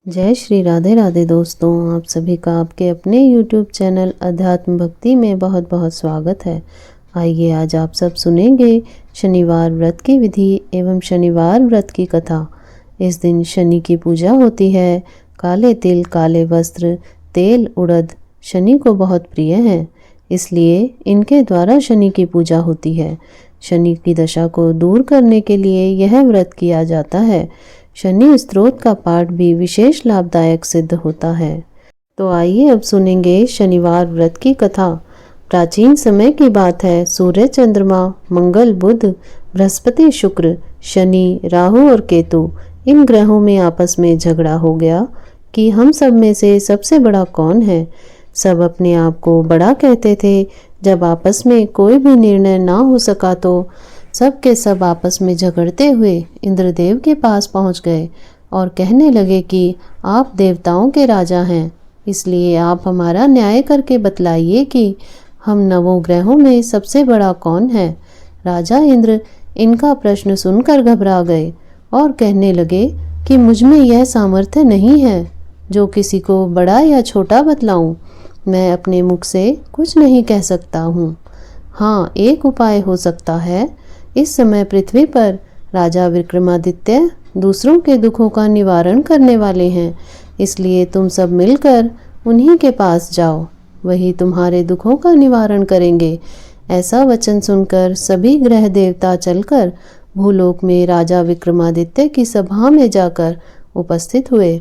जय श्री राधे राधे दोस्तों, आप सभी का आपके अपने YouTube चैनल अध्यात्म भक्ति में बहुत बहुत स्वागत है। आइए आज आप सब सुनेंगे शनिवार व्रत की विधि एवं शनिवार व्रत की कथा। इस दिन शनि की पूजा होती है। काले तिल, काले वस्त्र, तेल, उड़द शनि को बहुत प्रिय हैं, इसलिए इनके द्वारा शनि की पूजा होती है। शनि की दशा को दूर करने के लिए यह व्रत किया जाता है। शनि स्तोत्र का पाठ भी विशेष लाभदायक सिद्ध होता है। तो आइए अब सुनेंगे शनिवार व्रत की कथा। प्राचीन समय की बात है। सूर्य, चंद्रमा, मंगल, बुध, बृहस्पति, शुक्र, शनि, राहु और केतु इन ग्रहों में आपस में झगड़ा हो गया कि हम सब में से सबसे बड़ा कौन है। सब अपने आप को बड़ा कहते थे। जब आपस में कोई भी निर्णय ना हो सका तो सब के सब आपस में झगड़ते हुए इंद्रदेव के पास पहुंच गए और कहने लगे कि आप देवताओं के राजा हैं, इसलिए आप हमारा न्याय करके बतलाइए कि हम नवों ग्रहों में सबसे बड़ा कौन है। राजा इंद्र इनका प्रश्न सुनकर घबरा गए और कहने लगे कि मुझ में यह सामर्थ्य नहीं है जो किसी को बड़ा या छोटा बतलाऊं। मैं अपने मुख से कुछ नहीं कह सकता हूँ। हाँ, एक उपाय हो सकता है। इस समय पृथ्वी पर राजा विक्रमादित्य दूसरों के दुखों का निवारण करने वाले हैं, इसलिए तुम सब मिलकर उन्हीं के पास जाओ, वही तुम्हारे दुखों का निवारण करेंगे। ऐसा वचन सुनकर सभी ग्रह देवता चलकर भूलोक में राजा विक्रमादित्य की सभा में जाकर उपस्थित हुए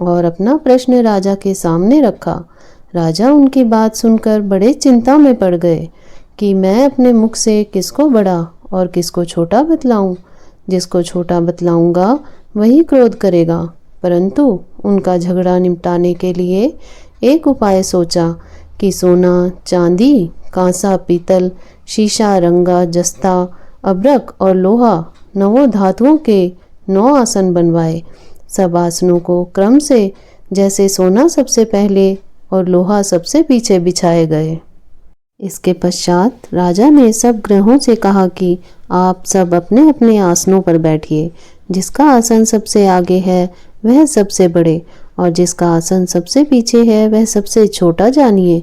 और अपना प्रश्न राजा के सामने रखा। राजा उनकी बात सुनकर बड़े चिंता में पड़ गए कि मैं अपने मुख से किसको बड़ा और किसको छोटा बतलाऊं। जिसको छोटा बतलाऊंगा वही क्रोध करेगा। परंतु उनका झगड़ा निपटाने के लिए एक उपाय सोचा कि सोना, चांदी, कांसा, पीतल, शीशा, रंगा, जस्ता, अब्रक और लोहा 9 धातुओं के 9 आसन बनवाए। सब आसनों को क्रम से जैसे सोना सबसे पहले और लोहा सबसे पीछे बिछाए गए। इसके पश्चात राजा ने सब ग्रहों से कहा कि आप सब अपने अपने आसनों पर बैठिए। जिसका आसन सबसे आगे है वह सबसे बड़े और जिसका आसन सबसे पीछे है वह सबसे छोटा जानिए,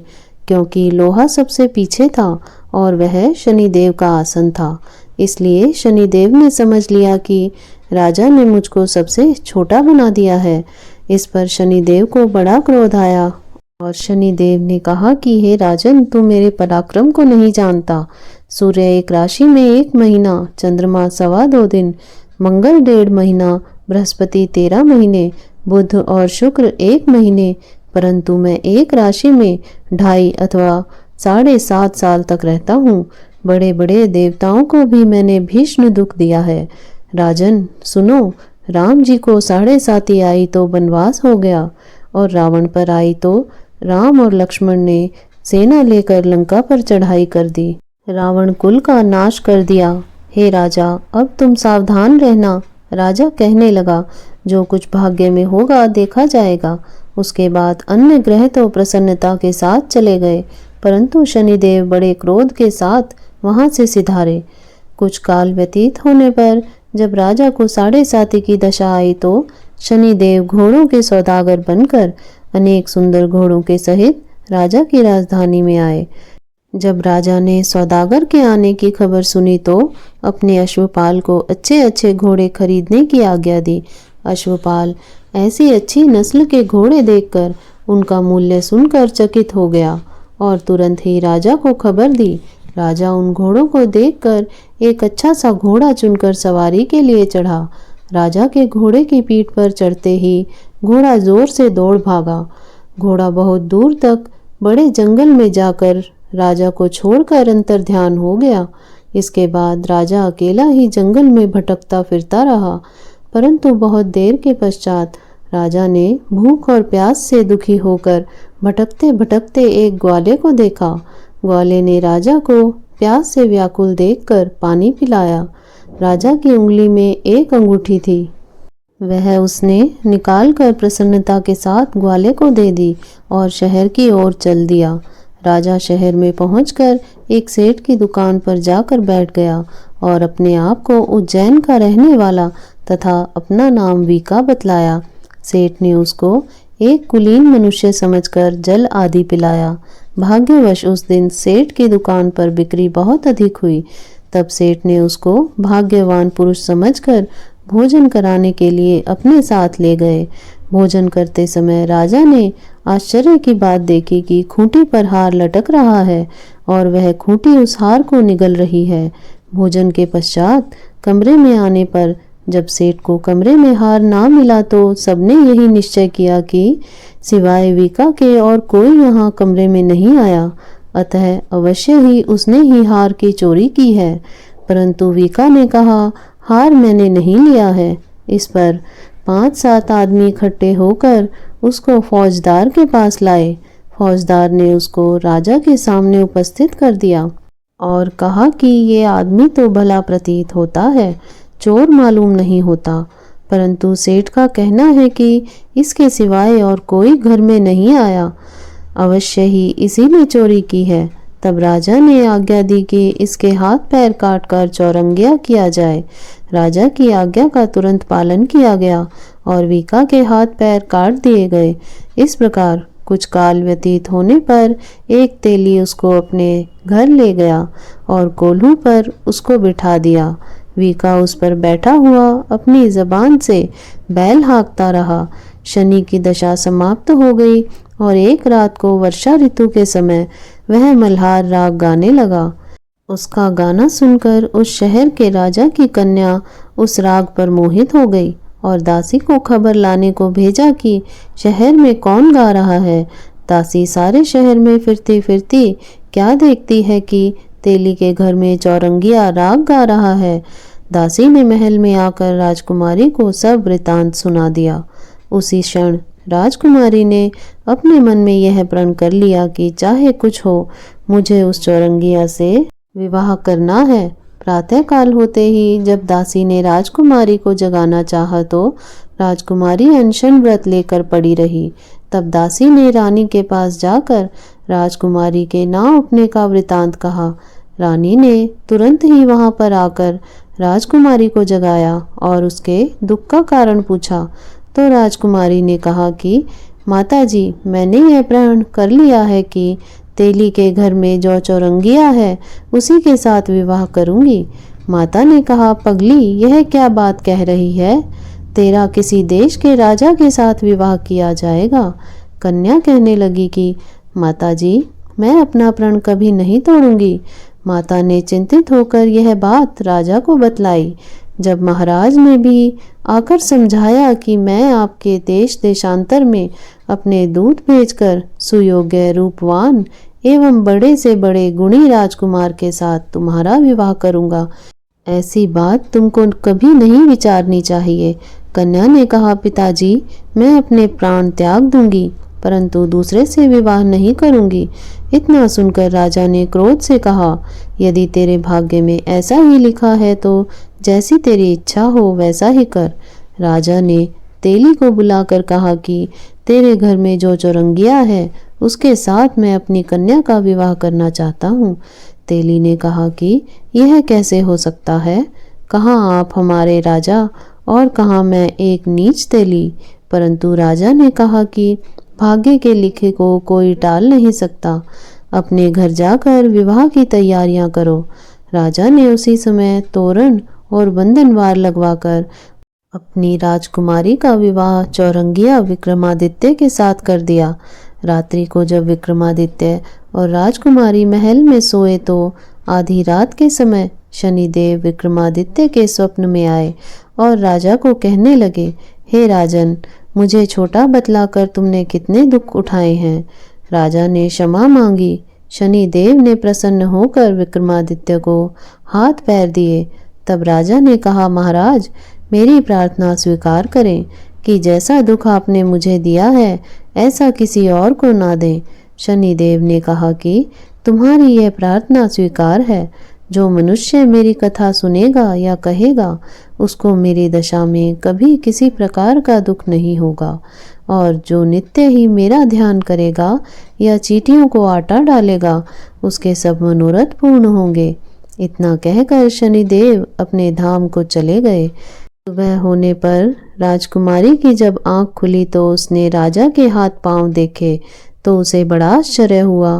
क्योंकि लोहा सबसे पीछे था और वह शनिदेव का आसन था। इसलिए शनिदेव ने समझ लिया कि राजा ने मुझको सबसे छोटा बना दिया है। इस पर शनिदेव को बड़ा क्रोध आया और शनिदेव ने कहा कि हे राजन, तू मेरे पराक्रम को नहीं जानता। सूर्य 1 राशि में 1 महीना, चंद्रमा 2.25 दिन, मंगल 1.5 महीना, बृहस्पति 13 महीने, बुध और शुक्र 1 महीने, परंतु मैं 1 राशि में 2.5 अथवा 7.5 साल तक रहता हूँ। बड़े बड़े देवताओं को भी मैंने भीषण दुख दिया है। राजन सुनो, राम जी को 7.5 आई तो वनवास हो गया और रावण पर आई तो राम और लक्ष्मण ने सेना लेकर लंका पर चढ़ाई कर दी। रावण कुल का नाश कर दिया। हे राजा, अब तुम सावधान रहना। राजा कहने लगा, जो कुछ भाग्य में होगा देखा जाएगा। उसके बाद अन्य ग्रह तो प्रसन्नता के साथ चले गए, परंतु शनिदेव बड़े क्रोध के साथ वहां से सिधारे। कुछ काल व्यतीत होने पर जब राजा को 7.5 की दशा आई तो शनिदेव घोड़ों के सौदागर बनकर अनेक सुंदर घोड़ों के सहित राजा की राजधानी में आए। जब राजा ने सौदागर के आने की खबर सुनी तो अपने अश्वपाल को अच्छे अच्छे घोड़े खरीदने की आज्ञा दी। अश्वपाल ऐसी अच्छी नस्ल के घोड़े देखकर उनका मूल्य सुनकर चकित हो गया और तुरंत ही राजा को खबर दी। राजा उन घोड़ों को देखकर एक अच्छा सा घोड़ा चुनकर सवारी के लिए चढ़ा। राजा के घोड़े की पीठ पर चढ़ते ही घोड़ा जोर से दौड़ भागा। घोड़ा बहुत दूर तक बड़े जंगल में जाकर राजा को छोड़कर अंतर्ध्यान हो गया। इसके बाद राजा अकेला ही जंगल में भटकता फिरता रहा, परंतु बहुत देर के पश्चात राजा ने भूख और प्यास से दुखी होकर भटकते भटकते एक ग्वाले को देखा। ग्वाले ने राजा को प्यास से व्याकुल देखकर पानी पिलाया। राजा की उंगली में एक अंगूठी थी, वह उसने निकालकर प्रसन्नता के साथ ग्वाले को दे दी और शहर की ओर चल दिया। राजा शहर में पहुंचकर एक सेठ की दुकान पर जाकर बैठ गया और अपने आप को उज्जैन का रहने वाला तथा अपना नाम वीका बतलाया। सेठ ने उसको एक कुलीन मनुष्य समझकर जल आदि पिलाया। भाग्यवश उस दिन सेठ की दुकान पर बिक्री बहुत अधिक हुई। तब सेठ ने उसको भाग्यवान पुरुष समझकर भोजन कराने के लिए अपने साथ ले गए। भोजन करते समय राजा ने आश्चर्य की बात देखी कि खूंटी पर हार लटक रहा है और वह खूंटी उस हार को निगल रही है। भोजन के पश्चात कमरे में आने पर जब सेठ को कमरे में हार ना मिला तो सबने यही निश्चय किया कि सिवाय वीका के और कोई यहाँ कमरे में नहीं आया, अतः अवश्य ही उसने ही हार की चोरी की है। परंतु वीका ने कहा, हार मैंने नहीं लिया है। इस पर 5-7 आदमी इकट्ठे होकर उसको फौजदार के पास लाए। फौजदार ने उसको राजा के सामने उपस्थित कर दिया और कहा कि ये आदमी तो भला प्रतीत होता है, चोर मालूम नहीं होता, परंतु सेठ का कहना है कि इसके सिवाय और कोई घर में नहीं आया, अवश्य ही इसी ने चोरी की है। तब राजा ने आज्ञा दी कि इसके हाथ पैर काटकर चौरंगिया किया जाए। राजा की आज्ञा का तुरंत पालन किया गया और वीका के हाथ पैर काट दिए गए। इस प्रकार कुछ काल व्यतीत होने पर एक तेली उसको अपने घर ले गया और कोल्हू पर उसको बिठा दिया। वीका उस पर बैठा हुआ अपनी जबान से बैल हाँकता रहा। शनि की दशा समाप्त हो गई और एक रात को वर्षा ऋतु के समय वह मल्हार राग गाने लगा। उसका गाना सुनकर उस शहर के राजा की कन्या उस राग पर मोहित हो गई और दासी को खबर लाने को भेजा कि शहर में कौन गा रहा है। दासी सारे शहर में फिरती फिरती क्या देखती है कि तेली के घर में चौरंगिया राग गा रहा है। दासी ने महल में आकर राजकुमारी को सब वृतांत सुना दिया। उसी क्षण राजकुमारी ने अपने मन में यह प्रण कर लिया कि चाहे कुछ हो, मुझे उस चौरंगिया से विवाह करना है। प्रातःकाल होते ही जब दासी ने राजकुमारी को जगाना चाहा तो राजकुमारी अनशन व्रत लेकर पड़ी रही। तब दासी ने रानी के पास जाकर राजकुमारी के ना उठने का वृतांत कहा। रानी ने तुरंत ही वहां पर आकर राजकुमारी को जगाया और उसके दुख का कारण पूछा। तो राजकुमारी ने कहा कि माताजी, मैंने यह प्रण कर लिया है कि तेली के घर में जो चौरंगिया है उसी के साथ विवाह करूंगी। माता ने कहा, पगली, यह क्या बात कह रही है? तेरा किसी देश के राजा के साथ विवाह किया जाएगा। कन्या कहने लगी कि माताजी, मैं अपना प्रण कभी नहीं तोड़ूंगी। माता ने चिंतित होकर यह बात राजा को बतलाई। जब महाराज ने भी आकर समझाया कि मैं आपके देश देशांतर में अपने दूत भेजकर सुयोग्य, रूपवान एवं बड़े से बड़े गुणी राजकुमार के साथ तुम्हारा विवाह करूंगा, ऐसी बात तुमको कभी नहीं विचारनी चाहिए। कन्या ने कहा, पिताजी, मैं अपने प्राण त्याग दूंगी, परंतु दूसरे से विवाह नहीं करूंगी। इतना सुनकर राजा ने क्रोध से कहा, यदि तेरे भाग्य में ऐसा ही लिखा है तो जैसी तेरी इच्छा हो वैसा ही कर। राजा ने तेली को बुलाकर कहा कि तेरे घर में जो चौरंगिया है उसके साथ मैं अपनी कन्या का विवाह करना चाहता हूँ। तेली ने कहा कि यह कैसे हो सकता है? कहाँ आप हमारे राजा और कहाँ मैं एक नीच तेली। परंतु राजा ने कहा कि भाग्य के लिखे को कोई टाल नहीं सकता। अपने घर जाकर विवाह की तैयारियां करो। राजा ने उसी समय तोरण और बंधनवार लगवाकर अपनी राजकुमारी का विवाह चौरंगिया विक्रमादित्य के साथ कर दिया। रात्रि को जब विक्रमादित्य और राजकुमारी महल में सोए तो आधी रात के समय शनिदेव विक्रमादित्य के स्वप्न में आए और राजा को कहने लगे, हे राजन, मुझे छोटा बतलाकर तुमने कितने दुख उठाए हैं। राजा ने क्षमा मांगी। शनिदेव ने प्रसन्न होकर विक्रमादित्य को हाथ पैर दिए। तब राजा ने कहा, महाराज, मेरी प्रार्थना स्वीकार करें कि जैसा दुख आपने मुझे दिया है ऐसा किसी और को ना दें। शनिदेव ने कहा कि तुम्हारी यह प्रार्थना स्वीकार है। जो मनुष्य मेरी कथा सुनेगा या कहेगा उसको मेरी दशा में कभी किसी प्रकार का दुख नहीं होगा, और जो नित्य ही मेरा ध्यान करेगा या चींटियों को आटा डालेगा उसके सब मनोरथ पूर्ण होंगे। इतना कहकर शनिदेव अपने धाम को चले गए। सुबह होने पर राजकुमारी की जब आंख खुली तो उसने राजा के हाथ पांव देखे तो उसे बड़ा आश्चर्य हुआ।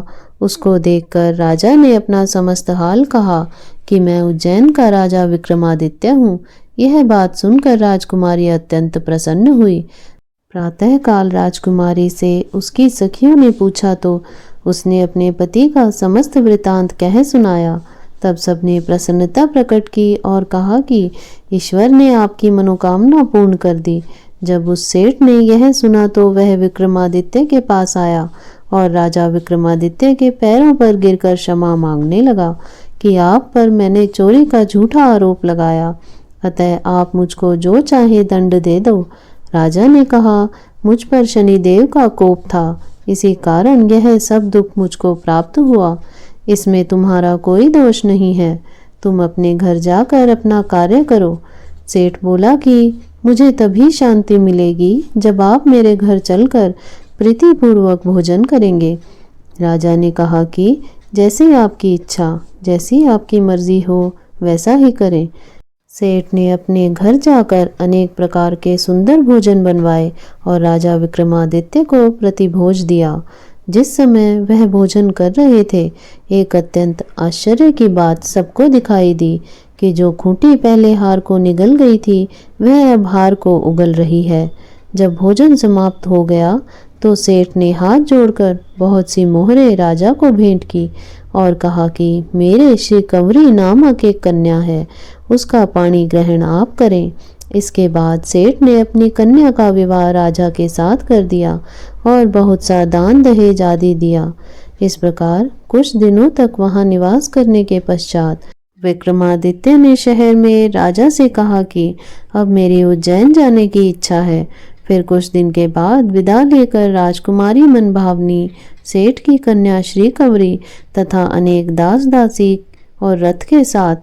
उसको देखकर राजा ने अपना समस्त हाल कहा कि मैं उज्जैन का राजा विक्रमादित्य हूँ। यह बात सुनकर राजकुमारी अत्यंत प्रसन्न हुई। प्रातःकाल राजकुमारी से उसकी सखियों ने पूछा तो उसने अपने पति का समस्त वृतांत कह सुनाया। तब सबने प्रसन्नता प्रकट की और कहा कि ईश्वर ने आपकी मनोकामना पूर्ण कर दी। जब उस सेठ ने यह सुना तो वह विक्रमादित्य के पास आया और राजा विक्रमादित्य के पैरों पर गिरकर क्षमा मांगने लगा कि आप पर मैंने चोरी का झूठा आरोप लगाया, अतः आप मुझको जो चाहे दंड दे दो। राजा ने कहा, मुझ पर शनिदेव का कोप था, इसी कारण यह सब दुख मुझको प्राप्त हुआ। इसमें तुम्हारा कोई दोष नहीं है। तुम अपने घर जाकर अपना कार्य करो। सेठ बोला कि मुझे तभी शांति मिलेगी जब आप मेरे घर चलकर प्रीतिपूर्वक भोजन करेंगे। राजा ने कहा कि जैसी आपकी इच्छा, जैसी आपकी मर्जी हो वैसा ही करें। सेठ ने अपने घर जाकर अनेक प्रकार के सुंदर भोजन बनवाए और राजा विक्रमादित्य को प्रतिभोज दिया। जिस समय वह भोजन कर रहे थे, एक अत्यंत आश्चर्य की बात सबको दिखाई दी कि जो खूंटी पहले हार को निगल गई थी वह अब हार को उगल रही है। जब भोजन समाप्त हो गया तो सेठ ने हाथ जोड़कर बहुत सी मोहरें राजा को भेंट की और कहा कि मेरे श्री कंवरी नामक एक कन्या है, उसका पाणी ग्रहण आप करें। इसके बाद सेठ ने अपनी कन्या का विवाह राजा के साथ कर दिया और बहुत सा दान दहेज आदि दिया। इस प्रकार कुछ दिनों तक वहां निवास करने के पश्चात विक्रमादित्य ने शहर में राजा से कहा कि अब मेरी उज्जैन जाने की इच्छा है। फिर कुछ दिन के बाद विदा लेकर राजकुमारी मनभावनी, सेठ की कन्या श्री कंवरी तथा अनेक दास दासी और रथ के साथ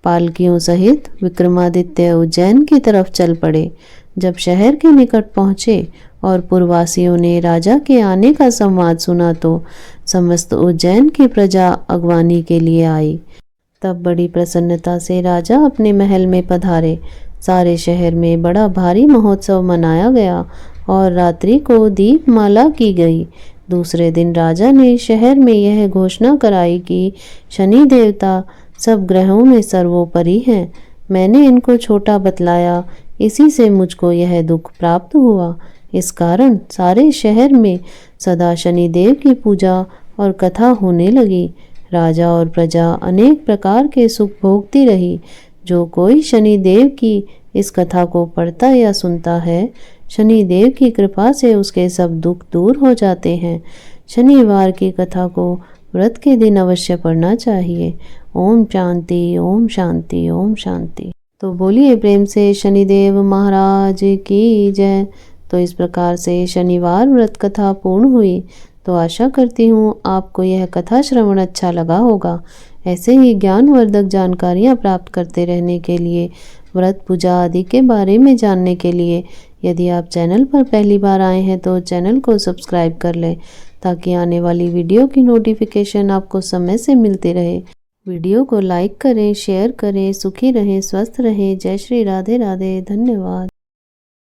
पालकियों सहित विक्रमादित्य उज्जैन की तरफ चल पड़े। जब शहर के निकट पहुँचे और पुरवासियों ने राजा के आने का संवाद सुना तो समस्त उज्जैन की प्रजा अगवानी के लिए आई। तब बड़ी प्रसन्नता से राजा अपने महल में पधारे। सारे शहर में बड़ा भारी महोत्सव मनाया गया और रात्रि को दीपमाला की गई। दूसरे दिन राजा ने शहर में यह घोषणा कराई कि शनि देवता सब ग्रहों में सर्वोपरि हैं। मैंने इनको छोटा बतलाया, इसी से मुझको यह दुख प्राप्त हुआ। इस कारण सारे शहर में सदा शनिदेव की पूजा और कथा होने लगी। राजा और प्रजा अनेक प्रकार के सुख भोगती रही। जो कोई शनिदेव की इस कथा को पढ़ता या सुनता है, शनिदेव की कृपा से उसके सब दुख दूर हो जाते हैं। शनिवार की कथा को व्रत के दिन अवश्य पढ़ना चाहिए। ओम शांति, ओम शांति, ओम शांति। तो बोलिए प्रेम से शनिदेव महाराज की जय। तो इस प्रकार से शनिवार व्रत कथा पूर्ण हुई। तो आशा करती हूँ आपको यह कथा श्रवण अच्छा लगा होगा। ऐसे ही ज्ञानवर्धक जानकारियाँ प्राप्त करते रहने के लिए, व्रत पूजा आदि के बारे में जानने के लिए यदि आप चैनल पर पहली बार आए हैं तो चैनल को सब्सक्राइब कर लें ताकि आने वाली वीडियो की नोटिफिकेशन आपको समय से मिलती रहे। वीडियो को लाइक करें, शेयर करें। सुखी रहें, स्वस्थ रहें। जय श्री राधे राधे। धन्यवाद।